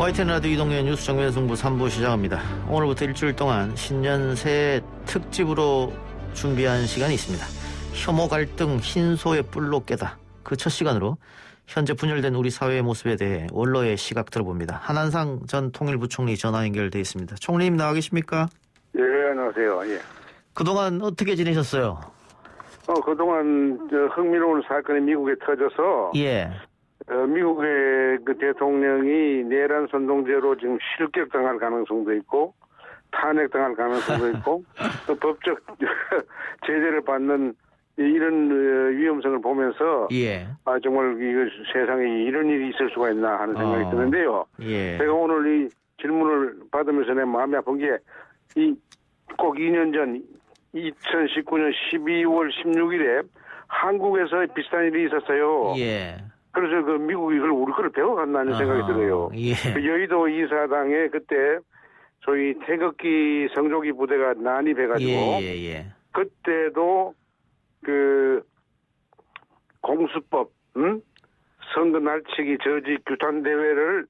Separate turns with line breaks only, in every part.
YTN 라디오 이동현 뉴스 정면 승부 3부 시작합니다. 오늘부터 일주일 동안 신년 새해 특집으로 준비한 시간이 있습니다. 혐오 갈등 흰소의 뿔로 깨다. 그 첫 시간으로 현재 분열된 우리 사회의 모습에 대해 원로의 시각 들어봅니다. 한한상 전 통일부총리 전화 연결돼 있습니다. 총리님 나와 계십니까?
예, 안녕하세요. 예.
그동안 어떻게 지내셨어요?
그동안 흥미로운 사건이 미국에 터져서
예.
미국의 그 대통령이 내란 선동죄로 지금 실격당할 가능성도 있고 탄핵당할 가능성도 있고 또 법적 제재를 받는 이런 위험성을 보면서
예.
정말 이거 세상에 이런 일이 있을 수가 있나 하는 생각이 드는데요.
예.
제가 오늘 이 질문을 받으면서 내 마음이 아픈 게 꼭 2년 전 2019년 12월 16일에 한국에서 비슷한 일이 있었어요.
예.
그래서 그 미국이 이걸 우리 거를 배워갔나는 생각이 들어요.
예.
그 여의도 이사당에 그때 저희 태극기 성조기 부대가 난입해가지고
예.
그때도 그 공수법, 선거 날치기 저지 규탄 대회를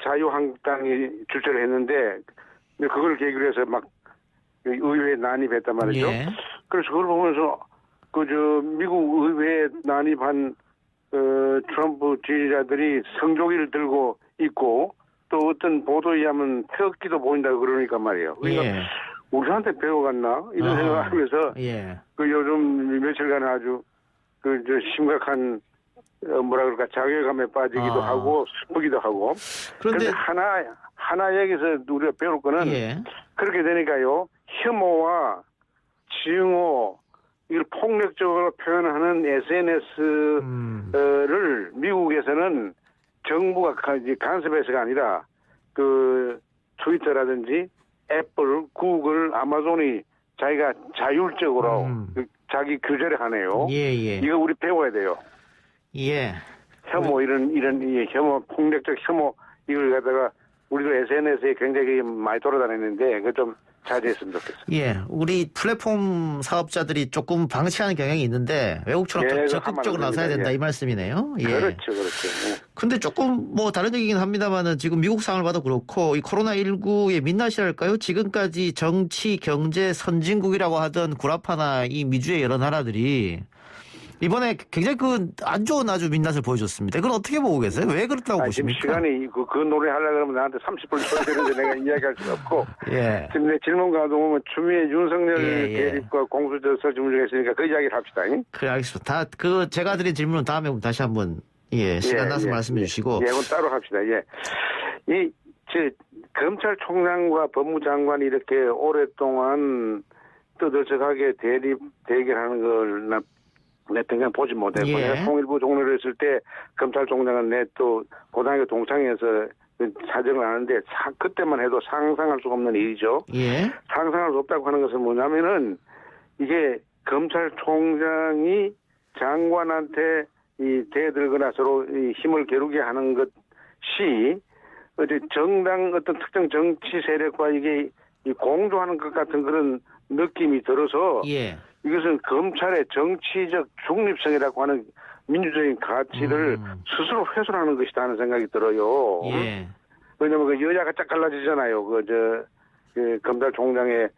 자유한국당이 주최를 했는데 그걸 계기로 해서 막 의회에 난입했단 말이죠.
예.
그래서 그걸 보면서 미국 의회에 난입한 트럼프 지지자들이 성조기를 들고 있고 또 어떤 보도에 의하면 태극기도 보인다고 그러니까 말이에요. 그러니까
예.
우리한테 배워갔나 이런 생각을 하면서
예.
그 요즘 며칠간 아주 심각한 뭐라 그럴까 자괴감에 빠지기도 하고 슬프기도 하고. 그런데 하나 여기서 우리가 배울 거는
예.
그렇게 되니까요 혐오와 증오 이걸 폭력적으로 표현하는 SNS를 미국에서는 정부가 간섭해서가 아니라 그 트위터라든지 애플, 구글, 아마존이 자기가 자율적으로 자기 규제를 하네요.
예.
이거 우리 배워야 돼요.
예.
혐오 이런 혐오 폭력적 혐오 이걸 갖다가 우리도 SNS에 굉장히 많이 돌아다녔는데 그거 좀 자제했으면 좋겠어요.
예, 우리 플랫폼 사업자들이 조금 방치하는 경향이 있는데 외국처럼 좀 적극적으로 나서야 된다 이 말씀이네요. 예.
그렇죠.
근데 조금 다른 얘기긴 합니다만은 지금 미국 상황을 봐도 그렇고 이 코로나19의 민낯이랄까요? 지금까지 정치, 경제 선진국이라고 하던 구라파나 이 미주의 여러 나라들이 이번에 굉장히 안 좋은 아주 민낯을 보여줬습니다. 그건 어떻게 보고 계세요? 왜 그렇다고 보십니까?
지금 시간이 그 노래 하려고 그러면 나한테 30분 소리되는데 내가 이야기할 수 없고.
예.
지금 내 질문 가보면 추미애 윤석열 대립과 공수처 질문 중에 있으니까 그 이야기를 합시다.
그래, 알겠습니다. 제가 드린 질문은 다음에 다시 한번 시간 나서 말씀해 주시고.
그건 따로 합시다. 검찰총장과 법무장관이 이렇게 오랫동안 떠들썩하게 대결하는 걸 내 평생 보지 못했고 내가 통일부 총리를 했을 때 검찰총장은 내 또 고등학교 동창회에서 사정을 하는데 그때만 해도 상상할 수가 없는 일이죠.
예.
상상할 수 없다고 하는 것은 뭐냐면은 이게 검찰총장이 장관한테 대들거나 서로 힘을 겨루게 하는 것이 정당 어떤 특정 정치 세력과 이게 공조하는 것 같은 그런 느낌이 들어서 이것은 검찰의 정치적 중립성이라고 하는 민주적인 가치를 스스로 훼손하는 것이다 하는 생각이 들어요. 왜냐면 그 여야가 쫙 갈라지잖아요. 검찰총장의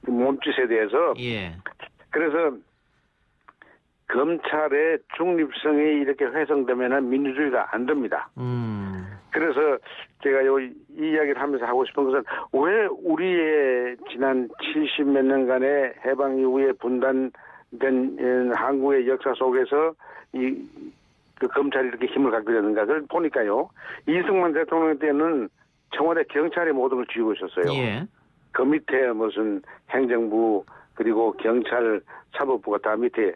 몸짓에 대해서. 그래서 검찰의 중립성이 이렇게 훼손되면은 민주주의가 안 됩니다. 그래서 제가 이 이야기를 하면서 하고 싶은 것은 왜 우리의 지난 70몇 년간의 해방 이후에 분단된 한국의 역사 속에서 그 검찰이 이렇게 힘을 갖게 되는가. 그걸 보니까요. 이승만 대통령 때는 청와대 경찰이 모든 걸 쥐고 있었어요. 그 밑에 무슨 행정부 그리고 경찰 사법부가 다 밑에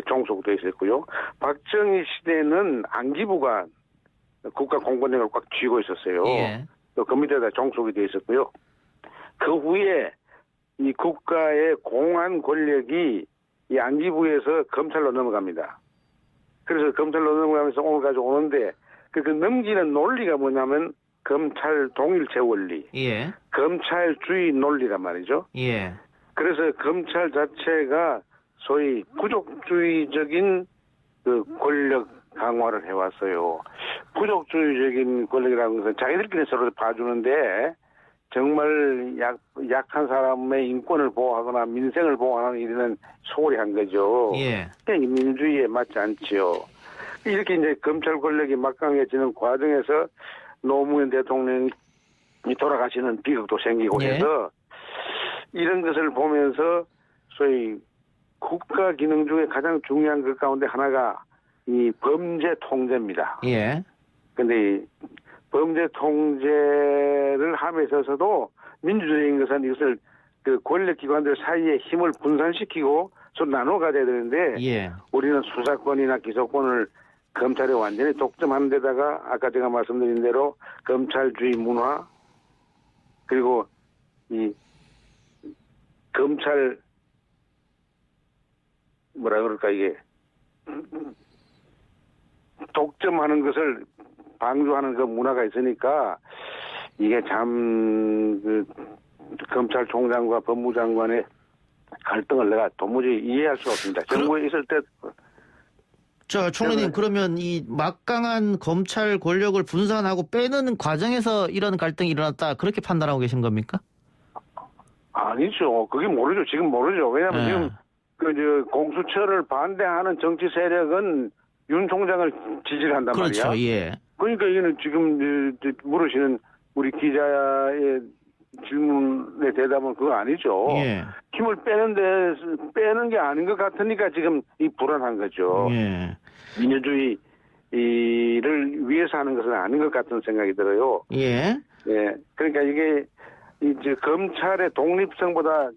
종속돼 있었고요. 박정희 시대는 안기부가 국가 공권력을 꽉 쥐고 있었어요. 또 그 밑에다 종속이 돼 있었고요. 그 후에 이 국가의 공안 권력이 이 안기부에서 검찰로 넘어갑니다. 그래서 검찰로 넘어가면서 오늘까지 오는데 그 넘기는 논리가 뭐냐면 검찰 동일체 원리, 검찰주의 논리란 말이죠. 그래서 검찰 자체가 소위 부족주의적인 그 권력 강화를 해왔어요. 부족주의적인 권력이라는 것은 자기들끼리 서로 봐주는데 정말 약한 사람의 인권을 보호하거나 민생을 보호하는 일은 소홀히 한 거죠.
예.
민주주의에 맞지 않지요. 이렇게 이제 검찰 권력이 막강해지는 과정에서 노무현 대통령이 돌아가시는 비극도 생기고
예.
해서 이런 것을 보면서 소위 국가 기능 중에 가장 중요한 것 가운데 하나가 이 범죄 통제입니다.
예.
근데 이 범죄 통제를 함에 있어서도 민주주의인 것은 이것을 그 권력기관들 사이에 힘을 분산시키고 서로 나눠 가져야 되는데
예.
우리는 수사권이나 기소권을 검찰에 완전히 독점하는 데다가 아까 제가 말씀드린 대로 검찰주의 문화 그리고 이 검찰 뭐라 그럴까 이게 독점하는 것을 방조하는 그 문화가 있으니까 이게 참 그 검찰총장과 법무장관의 갈등을 내가 도무지 이해할 수가 없습니다. 정부에 있을 때
총리님 그러면 이 막강한 검찰 권력을 분산하고 빼는 과정에서 이런 갈등이 일어났다 그렇게 판단하고 계신 겁니까?
아니죠. 그게 모르죠. 지금 모르죠. 왜냐하면 지금 공수처를 반대하는 정치 세력은 윤 총장을 지지를 한단
그렇죠.
말이야.
예.
그러니까 이거는 지금 물으시는 우리 기자의 질문의 대답은 그거 아니죠.
예.
힘을 빼는 게 아닌 것 같으니까 지금 이 불안한 거죠.
예.
민주주의를 위해서 하는 것은 아닌 것 같은 생각이 들어요.
예.
예. 그러니까 이게 이제 검찰의 독립성보다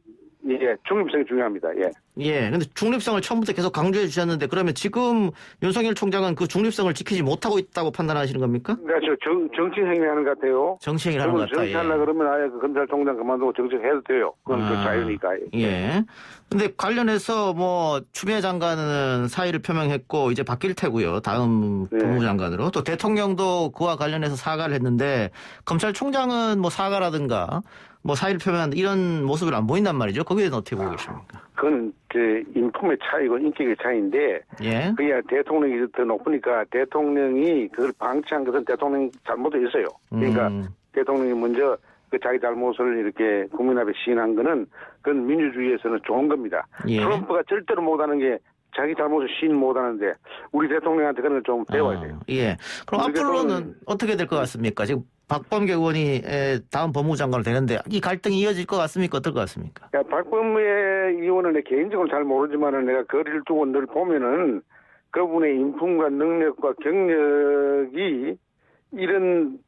예, 중립성이 중요합니다. 예.
예. 근데 중립성을 처음부터 계속 강조해 주셨는데 그러면 지금 윤석열 총장은 그 중립성을 지키지 못하고 있다고 판단하시는 겁니까?
그러니까 정치 행위하는 것 같아요.
정치 행위를 하는 것 같다.
정치하려 그러면 아예 그 검찰총장 그만두고 정치해도 돼요. 그건 그 자유니까.
예. 근데 관련해서 뭐 추미애 장관은 사의를 표명했고 이제 바뀔 테고요. 다음 법무장관으로. 또 대통령도 그와 관련해서 사과를 했는데 검찰총장은 뭐 사과라든가 뭐 사의를 표명한다 이런 모습을 안 보인단 말이죠. 거기에 대해서 어떻게 보고 계십니까?
그건 인품의 차이고 인격의 차이인데
예.
그게 대통령이 더 높으니까 대통령이 그걸 방치한 것은 대통령 잘못도 있어요. 그러니까 대통령이 먼저 그 자기 잘못을 이렇게 국민 앞에 시인한 거는 그건 민주주의에서는 좋은 겁니다.
예.
트럼프가 절대로 못하는 게 자기 잘못을 시인 못하는데 우리 대통령한테 그런 걸 좀 배워야 돼요.
예. 그럼 앞으로는 어떻게 될 것 같습니까? 지금 박범계 의원이 다음 법무장관으로 되는데 이 갈등이 이어질 것 같습니까? 어떨 것 같습니까?
박범계 의원은 내 개인적으로 잘 모르지만은 내가 거리를 두고 늘 보면은 그분의 인품과 능력과 경력이 이런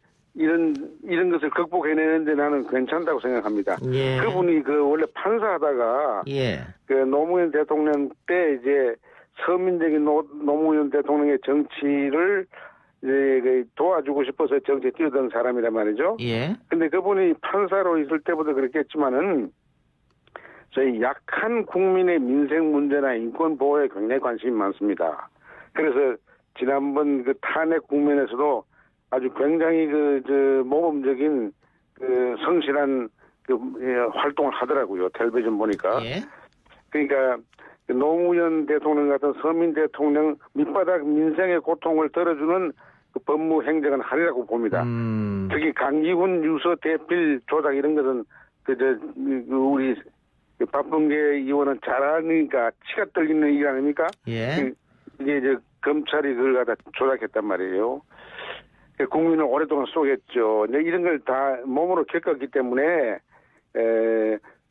것을 극복해내는데 나는 괜찮다고 생각합니다.
예.
그분이 원래 판사하다가
예.
노무현 대통령 때 이제 서민적인 노무현 대통령의 정치를 이제 도와주고 싶어서 정치에 뛰어든 사람이란 말이죠.
예.
근데 그분이 판사로 있을 때부터 그랬겠지만은 저희 약한 국민의 민생 문제나 인권 보호에 굉장히 관심이 많습니다. 그래서 지난번 그 탄핵 국면에서도 아주 굉장히 모범적인 성실한 활동을 하더라고요. 텔레비전 보니까.
예.
그러니까 노무현 대통령 같은 서민 대통령 밑바닥 민생의 고통을 덜어주는 그 법무 행정은 하리라고 봅니다. 특히 강기훈 유서 대필 조작 이런 것은 우리 박범계 의원은 잘하니까 치가 떨리는 일 아닙니까?
예.
이게 이제 검찰이 그걸 갖다 조작했단 말이에요. 국민을 오랫동안 쏘겠죠. 이런 걸 다 몸으로 겪었기 때문에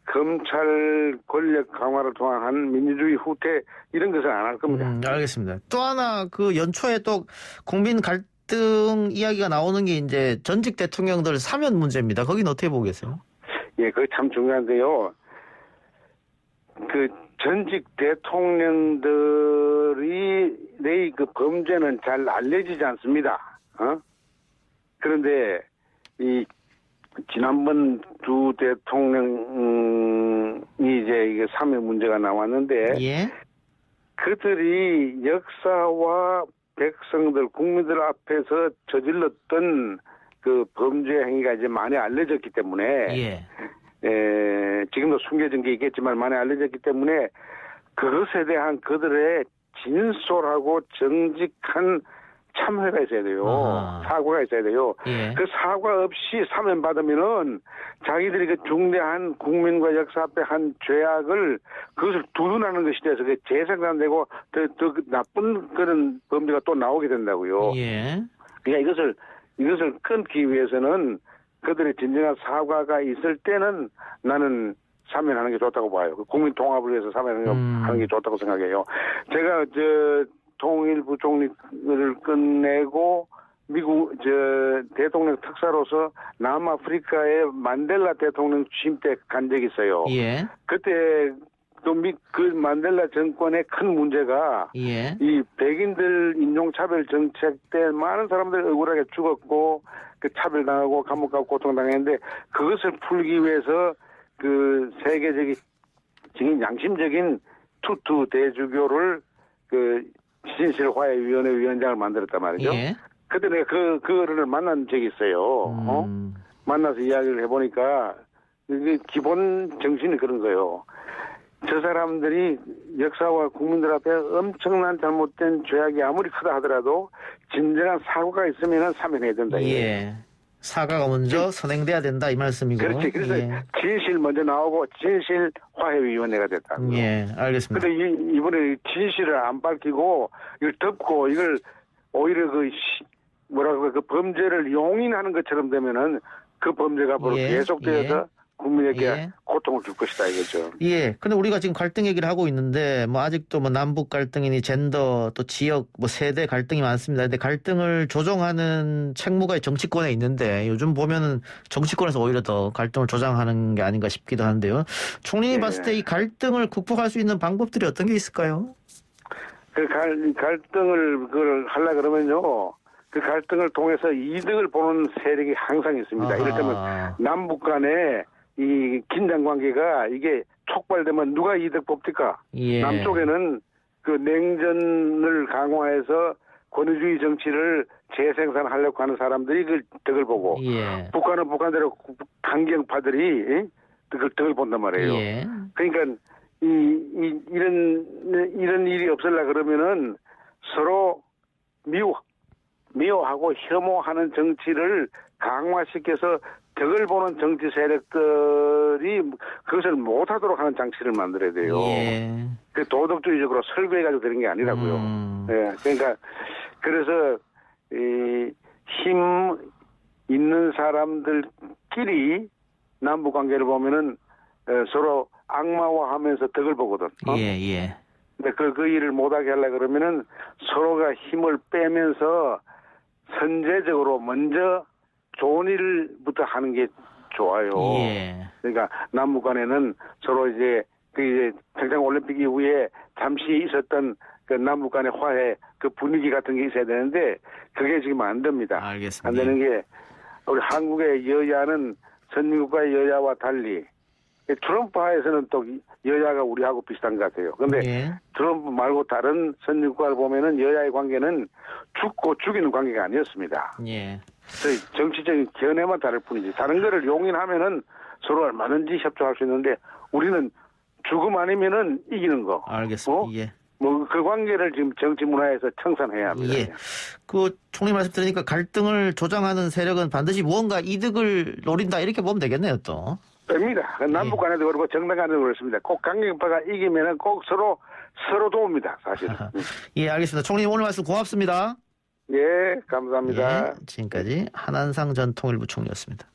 검찰 권력 강화를 통한 민주주의 후퇴 이런 것은 안 할 겁니다.
알겠습니다. 또 하나 그 연초에 또 국민 갈등 이야기가 나오는 게 이제 전직 대통령들 사면 문제입니다. 거기는 어떻게 보고 계세요?
예, 그게 참 중요한데요. 그 전직 대통령들이 내 그 범죄는 잘 알려지지 않습니다. 그런데 이 지난번 두 대통령이 이제 이게 사면 문제가 나왔는데
예.
그들이 역사와 백성들 국민들 앞에서 저질렀던 그 범죄 행위가 이제 많이 알려졌기 때문에
예.
지금도 숨겨진 게 있겠지만 많이 알려졌기 때문에 그것에 대한 그들의 진솔하고 정직한 참회가 있어야 돼요. 사과가 있어야 돼요.
예.
그 사과 없이 사면받으면은 자기들이 그 중대한 국민과 역사 앞에 한 죄악을 그것을 두둔하는 것이 돼서 그 재생산되고 더 나쁜 그런 범죄가 또 나오게 된다고요.
예.
그러니까 이것을 끊기 위해서는 그들의 진정한 사과가 있을 때는 나는 사면하는 게 좋다고 봐요. 국민 통합을 위해서 사면하는 게 좋다고 생각해요. 제가 통일부 총리를 끝내고 미국 대통령 특사로서 남아프리카에 만델라 대통령 취임 때 간 적이 있어요.
예.
그때 또 그 만델라 정권의 큰 문제가
예.
이 백인들 인종차별 정책 때 많은 사람들이 억울하게 죽었고 그 차별당하고 감옥 가고 고통당했는데 그것을 풀기 위해서 그 세계적인 양심적인 투투 대주교를 그 진실화해위원회 위원장을 만들었단 말이죠.
예.
그때 내가 그거를 만난 적이 있어요. 만나서 이야기를 해보니까 이게 기본 정신이 그런 거예요. 저 사람들이 역사와 국민들 앞에 엄청난 잘못된 죄악이 아무리 크다 하더라도 진정한 사고가 있으면 사면해야 된다.
예. 사과가 먼저 선행돼야 된다 이 말씀이고.
그렇지. 그래서 진실 먼저 나오고 진실화해위원회가 됐다고요.
예, 알겠습니다.
근데 이번에 진실을 안 밝히고 이걸 덮고 이걸 오히려 그 범죄를 용인하는 것처럼 되면은 그 범죄가 바로 계속되어서 국민에게 고통을 줄 것이다 이거죠.
예. 근데 우리가 지금 갈등 얘기를 하고 있는데 뭐 아직도 뭐 남북 갈등이니 젠더 또 지역 뭐 세대 갈등이 많습니다. 근데 갈등을 조정하는 책무가 정치권에 있는데 요즘 보면은 정치권에서 오히려 더 갈등을 조장하는 게 아닌가 싶기도 한데요. 총리님 봤을 때 이 갈등을 극복할 수 있는 방법들이 어떤 게 있을까요?
그 갈등을 그걸 하려 그러면요. 그 갈등을 통해서 이득을 보는 세력이 항상 있습니다. 이를테면 남북 간에 이 긴장 관계가 이게 촉발되면 누가 이득 뽑니까?
예.
남쪽에는 그 냉전을 강화해서 권위주의 정치를 재생산하려고 하는 사람들이 그 덕을 보고 북한은 북한대로 강경파들이 그 덕을 본단 말이에요. 그러니까 이런 일이 없으려 그러면은 서로 미워하고 혐오하는 정치를 강화시켜서 덕을 보는 정치 세력들이 그것을 못하도록 하는 장치를 만들어야 돼요. 그 도덕주의적으로 설계해가지고 되는 게 아니라고요. 그러니까 그래서 힘 있는 사람들끼리 남북 관계를 보면은 서로 악마화하면서 덕을 보거든. 근데 그 일을 못하게 하려고 그러면은 서로가 힘을 빼면서 선제적으로 먼저 좋은 일부터 하는 게 좋아요. 그러니까 남북 간에는 서로 이제 평창 올림픽 이후에 잠시 있었던 그 남북 간의 화해 그 분위기 같은 게 있어야 되는데 그게 지금 안 됩니다.
알겠습니다.
안 되는 게 우리 한국의 여야는 선진국가의 여야와 달리 트럼프 하에서는 또 여야가 우리하고 비슷한 것 같아요. 그런데 트럼프 말고 다른 선진국가를 보면은 여야의 관계는 죽고 죽이는 관계가 아니었습니다. 정치적인 견해만 다를 뿐이지. 다른 거를 용인하면은 서로 얼마든지 협조할 수 있는데 우리는 죽음 아니면은 이기는 거.
알겠습니다.
뭐 그 관계를 지금 정치 문화에서 청산해야 합니다.
그 총리 말씀 들으니까 갈등을 조장하는 세력은 반드시 무언가 이득을 노린다 이렇게 보면 되겠네요, 또.
됩니다. 남북 간에도 그렇고 정당 간에도 그렇습니다. 꼭 강경파가 이기면은 꼭 서로 도웁니다, 사실은.
알겠습니다. 총리님 오늘 말씀 고맙습니다.
감사합니다.
지금까지 한한상 전 통일부 총리였습니다.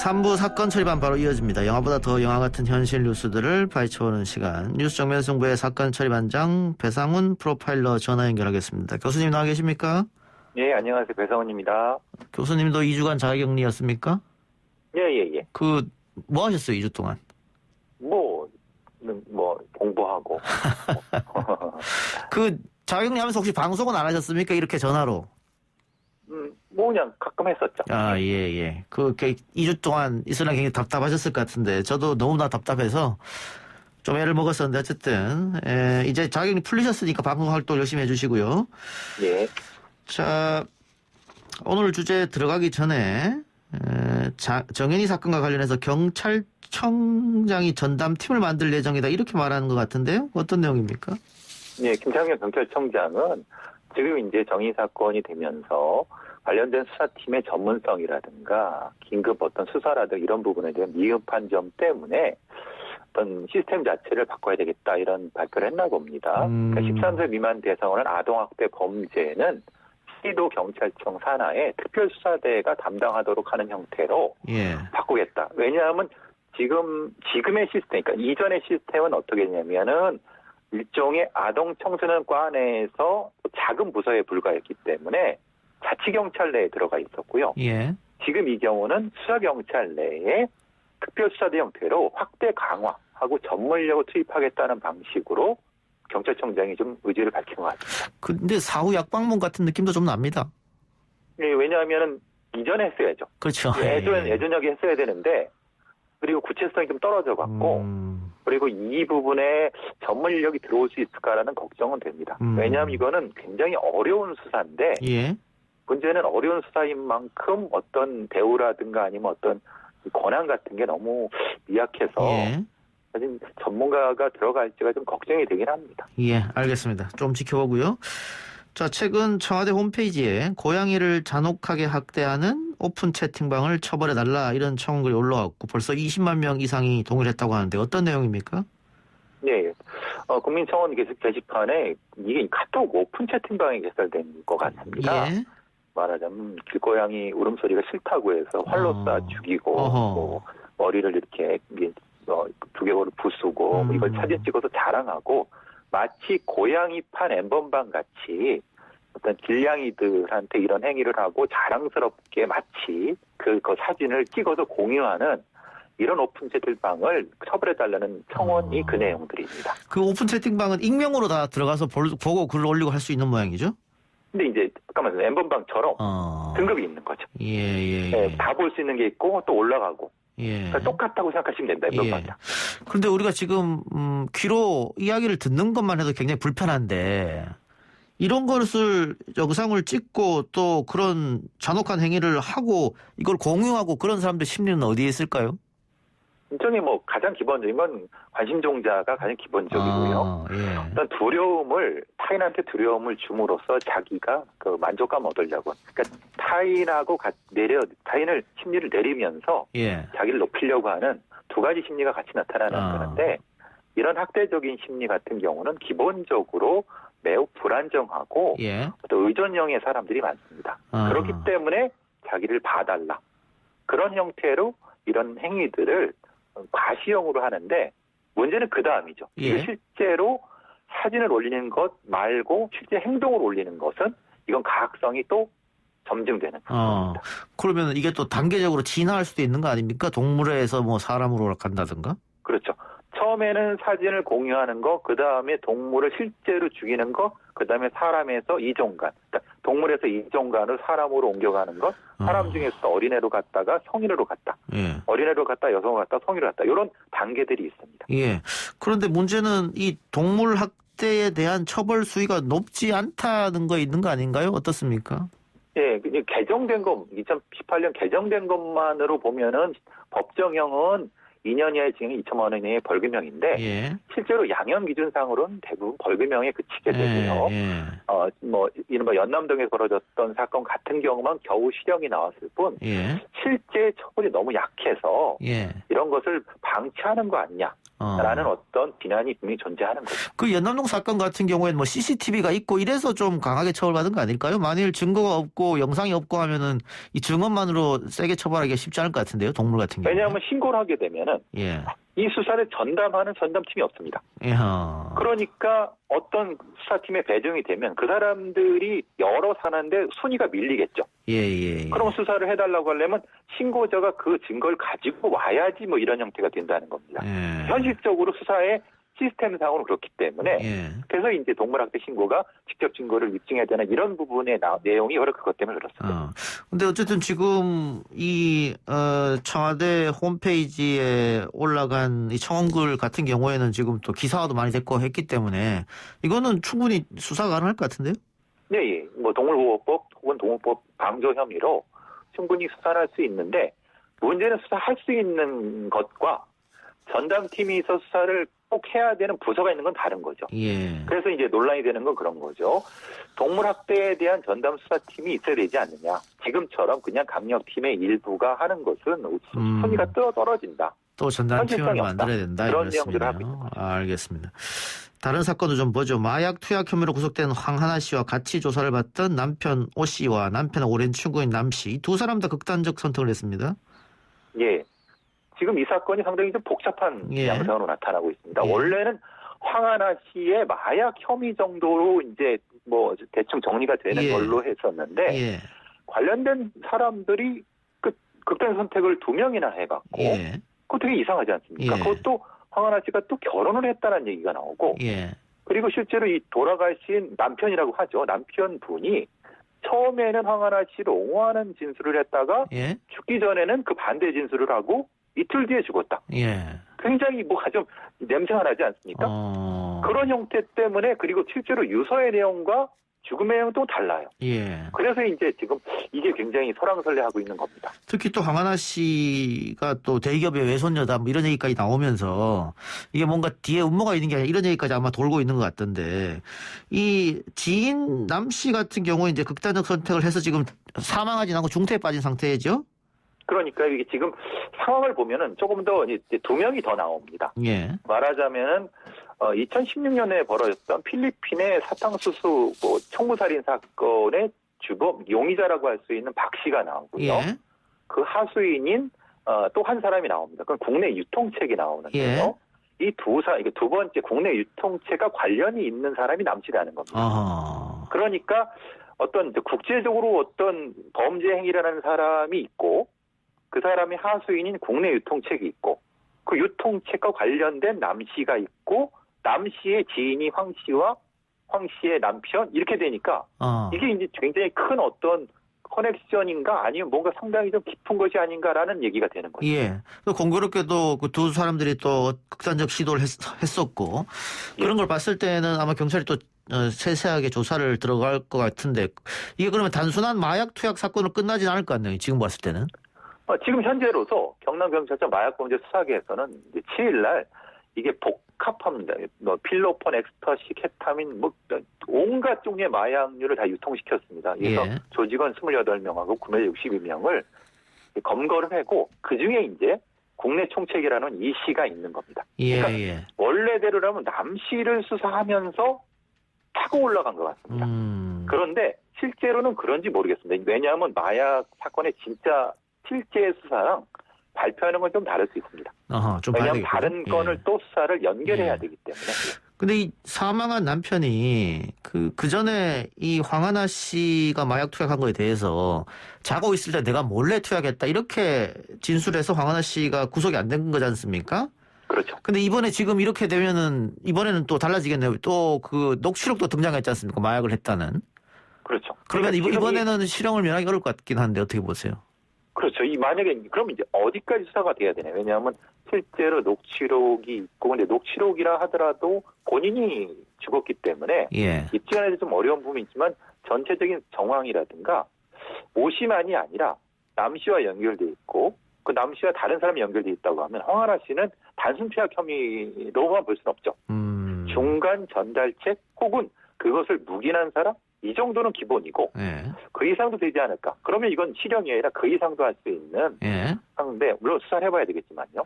(3부) 사건 처리반 바로 이어집니다. 영화보다 더 영화 같은 현실 뉴스들을 파헤쳐보는 시간. 뉴스 정면 승부의 사건 처리반장 배상훈 프로파일러 전화 연결하겠습니다. 교수님 나와 계십니까?
예, 안녕하세요. 배상훈입니다.
교수님도 2주간 자가격리였습니까?
예.
뭐 하셨어요, 2주 동안?
공부하고.
자가격리 하면서 혹시 방송은 안 하셨습니까? 이렇게 전화로.
그냥 가끔 했었죠.
2주 동안 있으나 굉장히 답답하셨을 것 같은데, 저도 너무나 답답해서 좀 애를 먹었었는데, 어쨌든, 이제 자가격리 풀리셨으니까 방송 활동 열심히 해주시고요.
예.
자, 오늘 주제 들어가기 전에 정현희 사건과 관련해서 경찰청장이 전담팀을 만들 예정이다 이렇게 말하는 것 같은데요. 어떤 내용입니까?
네, 김창현 경찰청장은 지금 이제 정의 사건이 되면서 관련된 수사팀의 전문성이라든가 긴급 어떤 수사라든가 이런 부분에 대한 미흡한 점 때문에 어떤 시스템 자체를 바꿔야 되겠다 이런 발표를 했나 봅니다. 그러니까 13세 미만 대상으로 아동학대 범죄는 시도 경찰청 산하에 특별수사대가 담당하도록 하는 형태로 바꾸겠다. 왜냐하면 지금의 시스템, 그러니까 이전의 시스템은 어떻게 되냐면은 일종의 아동 청소년과 내에서 작은 부서에 불과했기 때문에 자치경찰 내에 들어가 있었고요. 지금 이 경우는 수사경찰 내에 특별수사대 형태로 확대 강화하고 전문력을 투입하겠다는 방식으로 경찰청장이 좀 의지를 밝힌 것 같습니다.
근데 사후 약방문 같은 느낌도 좀 납니다.
네, 왜냐하면 이전에 했어야죠.
그렇죠.
예전역에 했어야 되는데 그리고 구체성이 좀 떨어져 갖고 그리고 이 부분에 전문력이 들어올 수 있을까라는 걱정은 됩니다. 왜냐하면 이거는 굉장히 어려운 수사인데 문제는 어려운 수사인 만큼 어떤 대우라든가 아니면 어떤 권한 같은 게 너무 미약해서 사실 전문가가 들어갈지가 좀 걱정이 되긴 합니다.
알겠습니다. 좀 지켜보고요. 자, 최근 청와대 홈페이지에 고양이를 잔혹하게 학대하는 오픈 채팅방을 처벌해달라 이런 청원글이 올라왔고 벌써 20만 명 이상이 동의했다고 하는데 어떤 내용입니까?
네, 국민청원 게시판에 이게 카톡 오픈 채팅방이 개설된 것 같습니다. 말하자면 길고양이 울음소리가 싫다고 해서 활로 쏴 죽이고 뭐 머리를 이렇게 두개골을 부수고 이걸 사진 찍어서 자랑하고 마치 고양이판 엠번방 같이 어떤 길냥이들한테 이런 행위를 하고 자랑스럽게 마치 그 사진을 찍어서 공유하는 이런 오픈 채팅방을 처벌해달라는 청원이 그 내용들입니다.
그 오픈 채팅방은 익명으로 다 들어가서 보고 글을 올리고 할 수 있는 모양이죠?
근데 이제 잠깐만 엠번방처럼 등급이 있는 거죠. 다 볼 수 있는 게 있고 또 올라가고. 그러니까 똑같다고 생각하시면 된다. 엠번방이랑.
그런데 우리가 지금 귀로 이야기를 듣는 것만 해도 굉장히 불편한데 이런 것을 영상을 찍고 또 그런 잔혹한 행위를 하고 이걸 공유하고 그런 사람들 심리는 어디에 있을까요?
일종의 가장 기본적인 건 관심종자가 가장 기본적이고요. 일단 타인한테 두려움을 줌으로써 자기가 그 만족감 얻으려고. 그러니까 타인을 심리를 내리면서 자기를 높이려고 하는 두 가지 심리가 같이 나타나는 건데 이런 학대적인 심리 같은 경우는 기본적으로 매우 불안정하고 또 의존형의 사람들이 많습니다. 그렇기 때문에 자기를 봐달라. 그런 형태로 이런 행위들을 과시형으로 하는데 문제는 그 다음이죠. 실제로 사진을 올리는 것 말고 실제 행동을 올리는 것은 이건 가학성이 또 점증되는 겁니다.
그러면 이게 또 단계적으로 진화할 수도 있는 거 아닙니까? 동물에서 사람으로 간다든가?
그렇죠. 처음에는 사진을 공유하는 거, 그 다음에 동물을 실제로 죽이는 거, 그 다음에 사람에서 이종간, 그러니까 동물에서 이종간을 사람으로 옮겨가는 것, 사람 중에서 어린애로 갔다가 성인으로 갔다, 어린애로 갔다 여성으로 갔다 성인으로 갔다 이런 단계들이 있습니다.
그런데 문제는 이 동물 학대에 대한 처벌 수위가 높지 않다는 거 있는 거 아닌가요? 어떻습니까?
개정된 거 2018년 개정된 것만으로 보면은 법정형은 2년 이하의 징역 2천만 원 이하의 벌금형인데 실제로 양형 기준상으로는 대부분 벌금형에 그치게 되고요. 이른바 연남동에서 벌어졌던 사건 같은 경우만 겨우 실형이 나왔을 뿐 실제 처벌이 너무 약해서 이런 것을 방치하는 거 아니냐. 라는 어떤 비난이 분명히 존재하는 거죠.
그 연남동 사건 같은 경우에는 CCTV가 있고 이래서 좀 강하게 처벌받은 거 아닐까요? 만일 증거가 없고 영상이 없고 하면은 이 증언만으로 세게 처벌하기가 쉽지 않을 것 같은데요, 동물 같은 경우.
왜냐하면 신고를 하게 되면은 이 수사를 전담하는 전담팀이 없습니다. 그러니까 어떤 수사팀에 배정이 되면 그 사람들이 여러 사는데 순위가 밀리겠죠. 그럼 수사를 해달라고 하려면 신고자가 그 증거를 가지고 와야지 이런 형태가 된다는 겁니다. 현실적으로 수사의 시스템상으로 그렇기 때문에 그래서 이제 동물학대 신고가 직접 증거를 입증해야 되는 이런 부분의 내용이 바로 그것 때문에 그렇습니다.
근데 어쨌든 지금 이 청와대 홈페이지에 올라간 이 청원글 같은 경우에는 지금 또 기사화도 많이 됐고 했기 때문에 이거는 충분히 수사 가능할 것 같은데요?
네, 뭐 동물보호법 혹은 동물법 방조 혐의로 충분히 수사할 수 있는데 문제는 수사할 수 있는 것과 전담팀이 수사를 꼭 해야 되는 부서가 있는 건 다른 거죠.
예.
그래서 이제 논란이 되는 건 그런 거죠. 동물학대에 대한 전담 수사팀이 있어야 되지 않느냐. 지금처럼 그냥 강력팀의 일부가 하는 것은 손이가 떨어진다.
또 전담팀을 만들어야 된다.
그런 내용들을 하고 있는
거죠. 알겠습니다. 다른 사건도 좀 보죠. 마약 투약 혐의로 구속된 황하나 씨와 같이 조사를 받던 남편 오 씨와 남편의 오랜 친구인 남 씨, 이 두 사람 다 극단적 선택을 했습니다.
예. 지금 이 사건이 상당히 좀 복잡한 양상으로 나타나고 있습니다. 원래는 황하나 씨의 마약 혐의 정도로 이제 뭐 대충 정리가 되는 걸로 했었는데 관련된 사람들이 그 극단 선택을 2명이나 해갖고 그거 되게 이상하지 않습니까? 그것도 황하나 씨가 또 결혼을 했다는 얘기가 나오고 그리고 실제로 이 돌아가신 남편이라고 하죠. 남편분이 처음에는 황하나 씨를 옹호하는 진술을 했다가 죽기 전에는 그 반대 진술을 하고 이틀 뒤에 죽었다. 굉장히 뭐가 좀 냄새가 나지 않습니까? 그런 형태 때문에 그리고 실제로 유서의 내용과 죽음의 내용은 또 달라요. 그래서 이제 지금 이게 굉장히 설왕설래하고 있는 겁니다.
특히 또 황하나 씨가 또 대기업의 외손녀다 뭐 이런 얘기까지 나오면서 이게 뭔가 뒤에 음모가 있는 게 아니라 이런 얘기까지 아마 돌고 있는 것 같던데 이 지인 남 씨 같은 경우에 이제 극단적 선택을 해서 지금 사망하진 않고 중태에 빠진 상태죠?
그러니까 이게 지금 상황을 보면은 조금 더 이제 2명이 더 나옵니다. 말하자면은 2016년에 벌어졌던 필리핀의 사탕수수 뭐 총무살인 사건의 주범 용의자라고 할 수 있는 박 씨가 나오고요. 그 하수인인 또 한 사람이 나옵니다. 그건 국내 유통책이 나오는데요. 이 두 번째 국내 유통체가 관련이 있는 사람이 남 씨라는 겁니다. 그러니까 어떤 국제적으로 어떤 범죄 행위를 하는 사람이 있고 그 사람의 하수인인 국내 유통책이 있고 그 유통책과 관련된 남 씨가 있고 남 씨의 지인이 황 씨와 황 씨의 남편 이렇게 되니까 이게 이제 굉장히 큰 어떤 커넥션인가 아니면 뭔가 상당히 좀 깊은 것이 아닌가라는 얘기가 되는 거죠.
공교롭게도 그 두 사람들이 또 극단적 시도를 했었고 그런 걸 봤을 때는 아마 경찰이 또 세세하게 조사를 들어갈 것 같은데 이게 그러면 단순한 마약 투약 사건으로 끝나진 않을 것 같네요. 지금 봤을 때는.
지금 현재로서 경남경찰청 마약범죄 수사계에서는 이제 7일날 이게 복합합니다. 뭐 필로폰, 엑스터시, 케타민, 뭐 온갖 종류의 마약류를 다 유통시켰습니다. 그래서 조직원 28명하고 구매 62명을 검거를 하고 그 중에 이제 국내 총책이라는 이 씨가 있는 겁니다. 그러니까 원래대로라면 남 씨를 수사하면서 타고 올라간 것 같습니다. 그런데 실제로는 그런지 모르겠습니다. 왜냐하면 마약 사건의 진짜 실제 수사랑 발표하는 건 좀 다를 수 있습니다. 왜냐하면 다른 건을 또 수사를 연결해야 되기 때문에.
근데 이 사망한 남편이 그 전에 이 황하나 씨가 마약 투약한 거에 대해서 자고 있을 때 내가 몰래 투약했다 이렇게 진술해서 황하나 씨가 구속이 안 된 거지 않습니까?
그렇죠.
근데 이번에 지금 이렇게 되면은 이번에는 또 달라지겠네요. 또 그 녹취록도 등장했지 않습니까? 마약을 했다는.
그렇죠.
그러면 이번에는 실형을 면하기 어려울 것 같긴 한데 어떻게 보세요?
그렇죠. 만약에 그럼 이제 어디까지 수사가 돼야 되냐? 왜냐하면 실제로 녹취록이 있고 근데 녹취록이라 하더라도 본인이 죽었기 때문에 입증하는 데 좀 어려운 부분이 있지만 전체적인 정황이라든가 오 씨만이 아니라 남 씨와 연결돼 있고 그 남 씨와 다른 사람이 연결돼 있다고 하면 황하나 씨는 단순 투약 혐의로만 볼 수는 없죠. 중간 전달책 혹은 그것을 묵인한 사람 이 정도는 기본이고 그 이상도 되지 않을까. 그러면 이건 실형이 아니라 그 이상도 할 수 있는 상황인데 물론 수사를 해봐야 되겠지만요.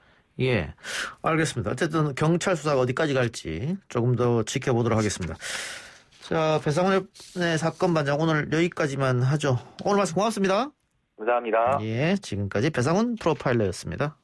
알겠습니다. 어쨌든 경찰 수사가 어디까지 갈지 조금 더 지켜보도록 하겠습니다. 자, 배상훈의 사건 반장 오늘 여기까지만 하죠. 오늘 말씀 고맙습니다.
감사합니다.
지금까지 배상훈 프로파일러였습니다.